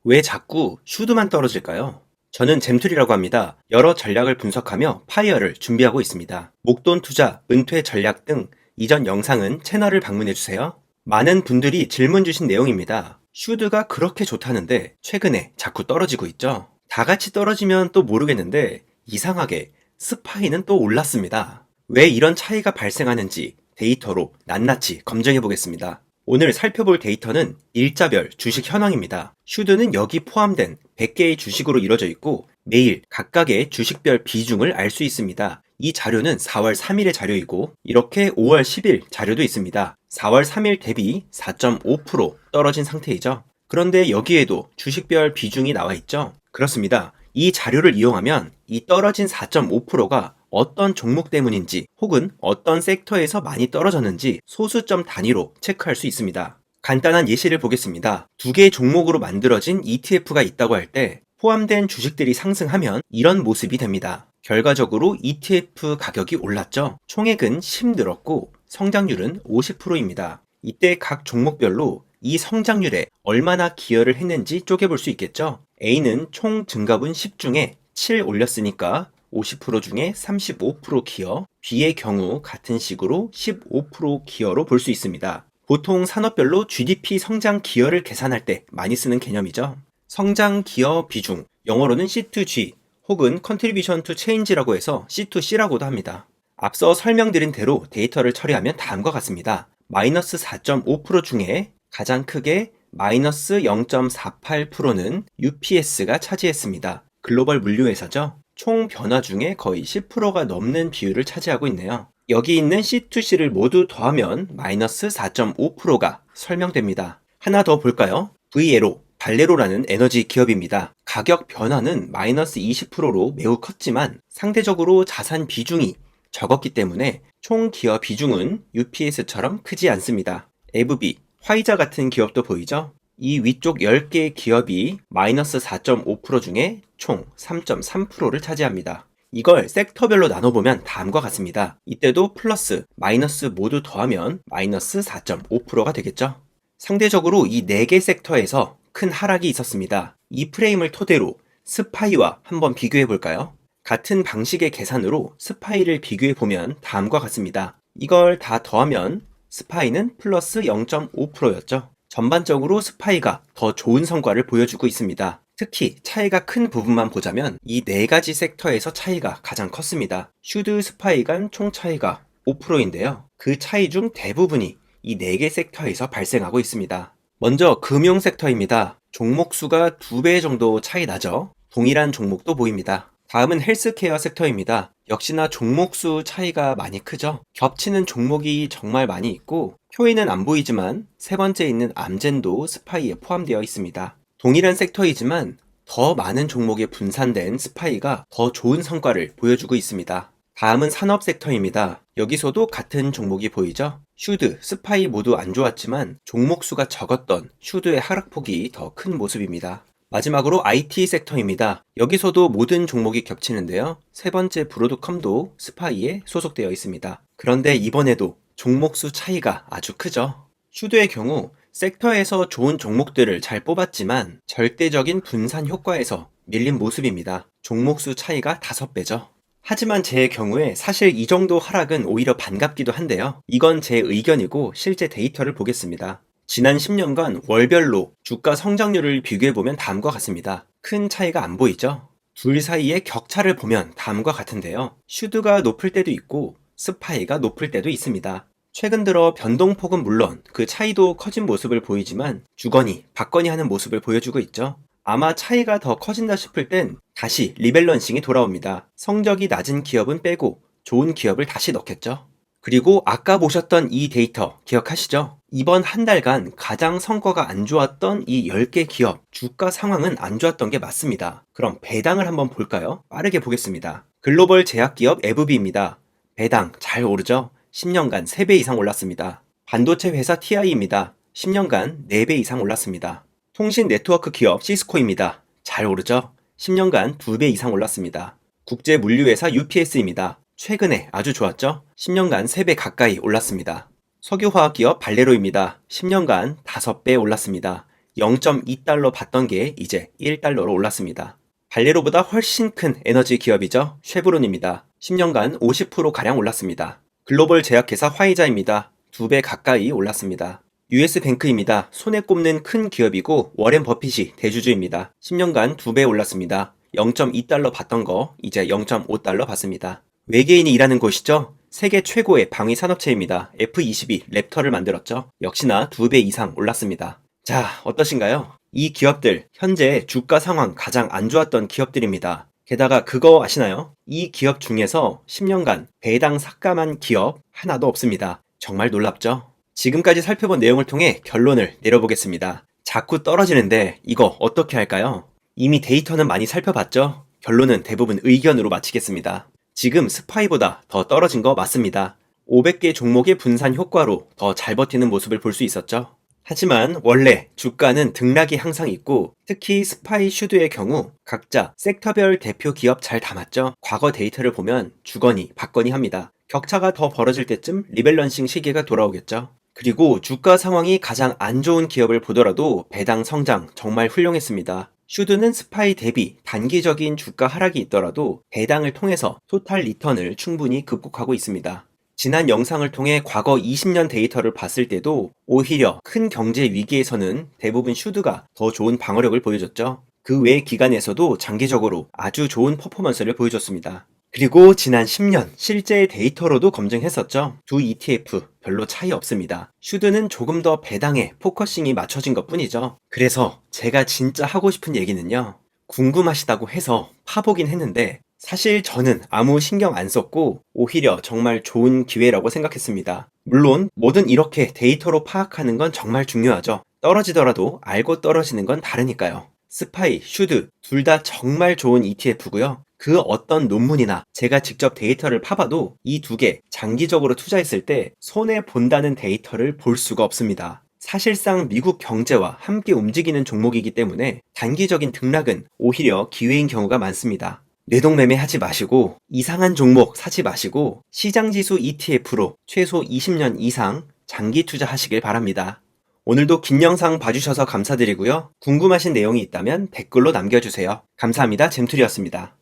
왜 자꾸 슈드만 떨어질까요? 저는 잼툴이라고 합니다. 여러 전략을 분석하며 파이어를 준비하고 있습니다. 목돈 투자, 은퇴 전략 등 이전 영상은 채널을 방문해주세요. 많은 분들이 질문 주신 내용입니다. 슈드가 그렇게 좋다는데 최근에 자꾸 떨어지고 있죠? 다 같이 떨어지면 또 모르겠는데 이상하게 스파이는 또 올랐습니다. 왜 이런 차이가 발생하는지 데이터로 낱낱이 검증해 보겠습니다. 오늘 살펴볼 데이터는 일자별 주식 현황입니다. 슈드는 여기 포함된 100개의 주식으로 이루어져 있고 매일 각각의 주식별 비중을 알 수 있습니다. 이 자료는 4월 3일의 자료이고 이렇게 5월 10일 자료도 있습니다. 4월 3일 대비 4.5% 떨어진 상태이죠. 그런데 여기에도 주식별 비중이 나와 있죠. 그렇습니다. 이 자료를 이용하면 이 떨어진 4.5%가 어떤 종목 때문인지 혹은 어떤 섹터에서 많이 떨어졌는지 소수점 단위로 체크할 수 있습니다. 간단한 예시를 보겠습니다. 두 개의 종목으로 만들어진 ETF가 있다고 할 때 포함된 주식들이 상승하면 이런 모습이 됩니다. 결과적으로 ETF 가격이 올랐죠. 총액은 10 늘었고 성장률은 50%입니다. 이때 각 종목별로 이 성장률에 얼마나 기여를 했는지 쪼개볼 수 있겠죠. A는 총 증가분 10 중에 7 올렸으니까 50% 중에 35% 기여, B의 경우 같은 식으로 15% 기여로 볼 수 있습니다. 보통 산업별로 GDP 성장 기여를 계산할 때 많이 쓰는 개념이죠. 성장 기여 비중, 영어로는 C2G 혹은 Contribution to Change라고 해서 C2C라고도 합니다. 앞서 설명드린 대로 데이터를 처리하면 다음과 같습니다. 마이너스 4.5% 중에 가장 크게 마이너스 0.48%는 UPS가 차지했습니다. 글로벌 물류회사죠. 총 변화 중에 거의 10%가 넘는 비율을 차지하고 있네요. 여기 있는 C2C를 모두 더하면 마이너스 4.5%가 설명됩니다. 하나 더 볼까요? VLO, 발레로라는 에너지 기업입니다. 가격 변화는 마이너스 20%로 매우 컸지만 상대적으로 자산 비중이 적었기 때문에 총 기여 비중은 UPS처럼 크지 않습니다. ABB, 화이자 같은 기업도 보이죠? 이 위쪽 10개의 기업이 마이너스 4.5% 중에 총 3.3%를 차지합니다. 이걸 섹터별로 나눠보면 다음과 같습니다. 이때도 플러스, 마이너스 모두 더하면 마이너스 4.5%가 되겠죠? 상대적으로 이 4개 섹터에서 큰 하락이 있었습니다. 이 프레임을 토대로 스파이와 한번 비교해 볼까요? 같은 방식의 계산으로 스파이를 비교해 보면 다음과 같습니다. 이걸 다 더하면 스파이는 플러스 0.5%였죠. 전반적으로 스파이가 더 좋은 성과를 보여주고 있습니다. 특히 차이가 큰 부분만 보자면 이 4가지 섹터에서 차이가 가장 컸습니다. 슈드 스파이 간 총 차이가 5%인데요. 그 차이 중 대부분이 이 4개 섹터에서 발생하고 있습니다. 먼저 금융 섹터입니다. 종목 수가 2배 정도 차이 나죠. 동일한 종목도 보입니다. 다음은 헬스케어 섹터입니다. 역시나 종목 수 차이가 많이 크죠. 겹치는 종목이 정말 많이 있고 표에는 안 보이지만 세 번째 있는 암젠도 스파이에 포함되어 있습니다. 동일한 섹터이지만 더 많은 종목에 분산된 스파이가 더 좋은 성과를 보여주고 있습니다. 다음은 산업 섹터입니다. 여기서도 같은 종목이 보이죠? 슈드, 스파이 모두 안 좋았지만 종목 수가 적었던 슈드의 하락폭이 더 큰 모습입니다. 마지막으로 IT 섹터입니다. 여기서도 모든 종목이 겹치는데요. 세 번째 브로드컴도 스파이에 소속되어 있습니다. 그런데 이번에도 종목 수 차이가 아주 크죠. 슈드의 경우 섹터에서 좋은 종목들을 잘 뽑았지만 절대적인 분산 효과에서 밀린 모습입니다. 종목 수 차이가 5배죠. 하지만 제 경우에 사실 이 정도 하락은 오히려 반갑기도 한데요. 이건 제 의견이고 실제 데이터를 보겠습니다. 지난 10년간 월별로 주가 성장률을 비교해보면 다음과 같습니다. 큰 차이가 안 보이죠? 둘 사이의 격차를 보면 다음과 같은데요. 슈드가 높을 때도 있고 스파이가 높을 때도 있습니다. 최근 들어 변동폭은 물론 그 차이도 커진 모습을 보이지만 주거니 받거니 하는 모습을 보여주고 있죠. 아마 차이가 더 커진다 싶을 땐 다시 리밸런싱이 돌아옵니다. 성적이 낮은 기업은 빼고 좋은 기업을 다시 넣겠죠. 그리고 아까 보셨던 이 데이터 기억하시죠? 이번 한 달간 가장 성과가 안 좋았던 이 10개 기업 주가 상황은 안 좋았던 게 맞습니다. 그럼 배당을 한번 볼까요? 빠르게 보겠습니다. 글로벌 제약기업 에브비입니다. 배당 잘 오르죠? 10년간 3배 이상 올랐습니다. 반도체 회사 TI입니다. 10년간 4배 이상 올랐습니다. 통신 네트워크 기업 시스코입니다. 잘 오르죠? 10년간 2배 이상 올랐습니다. 국제 물류회사 UPS입니다. 최근에 아주 좋았죠? 10년간 3배 가까이 올랐습니다. 석유화학 기업 발레로입니다. 10년간 5배 올랐습니다. 0.2달러 받던 게 이제 1달러로 올랐습니다. 발레로보다 훨씬 큰 에너지 기업이죠. 쉐브론입니다. 10년간 50%가량 올랐습니다. 글로벌 제약회사 화이자입니다. 2배 가까이 올랐습니다. US뱅크입니다. 손에 꼽는 큰 기업이고 워렌 버핏이 대주주입니다. 10년간 2배 올랐습니다. 0.2달러 받던 거 이제 0.5달러 받습니다. 외계인이 일하는 곳이죠. 세계 최고의 방위 산업체입니다. F-22 랩터를 만들었죠. 역시나 2배 이상 올랐습니다. 자, 어떠신가요? 이 기업들 현재 주가 상황 가장 안 좋았던 기업들입니다. 게다가 그거 아시나요? 이 기업 중에서 10년간 배당 삭감한 기업 하나도 없습니다. 정말 놀랍죠? 지금까지 살펴본 내용을 통해 결론을 내려보겠습니다. 자꾸 떨어지는데 이거 어떻게 할까요? 이미 데이터는 많이 살펴봤죠? 결론은 대부분 의견으로 마치겠습니다. 지금 스파이보다 더 떨어진 거 맞습니다. 500개 종목의 분산 효과로 더 잘 버티는 모습을 볼 수 있었죠. 하지만 원래 주가는 등락이 항상 있고 특히 스파이 슈드의 경우 각자 섹터별 대표 기업 잘 담았죠. 과거 데이터를 보면 주거니 받거니 합니다. 격차가 더 벌어질 때쯤 리밸런싱 시기가 돌아오겠죠. 그리고 주가 상황이 가장 안 좋은 기업을 보더라도 배당 성장 정말 훌륭했습니다. 슈드는 스파이 대비 단기적인 주가 하락이 있더라도 배당을 통해서 토탈 리턴을 충분히 극복하고 있습니다. 지난 영상을 통해 과거 20년 데이터를 봤을 때도 오히려 큰 경제 위기에서는 대부분 슈드가 더 좋은 방어력을 보여줬죠. 그 외 기간에서도 장기적으로 아주 좋은 퍼포먼스를 보여줬습니다. 그리고 지난 10년 실제 데이터로도 검증했었죠. 두 ETF 별로 차이 없습니다. 슈드는 조금 더 배당에 포커싱이 맞춰진 것 뿐이죠. 그래서 제가 진짜 하고 싶은 얘기는요. 궁금하시다고 해서 파보긴 했는데 사실 저는 아무 신경 안 썼고 오히려 정말 좋은 기회라고 생각했습니다. 물론 뭐든 이렇게 데이터로 파악하는 건 정말 중요하죠. 떨어지더라도 알고 떨어지는 건 다르니까요. 스파이, 슈드 둘 다 정말 좋은 ETF고요. 그 어떤 논문이나 제가 직접 데이터를 파봐도 이 두 개 장기적으로 투자했을 때 손해본다는 데이터를 볼 수가 없습니다. 사실상 미국 경제와 함께 움직이는 종목이기 때문에 단기적인 등락은 오히려 기회인 경우가 많습니다. 뇌동매매 하지 마시고 이상한 종목 사지 마시고 시장지수 ETF로 최소 20년 이상 장기 투자하시길 바랍니다. 오늘도 긴 영상 봐주셔서 감사드리고요. 궁금하신 내용이 있다면 댓글로 남겨주세요. 감사합니다. 잼툴이었습니다.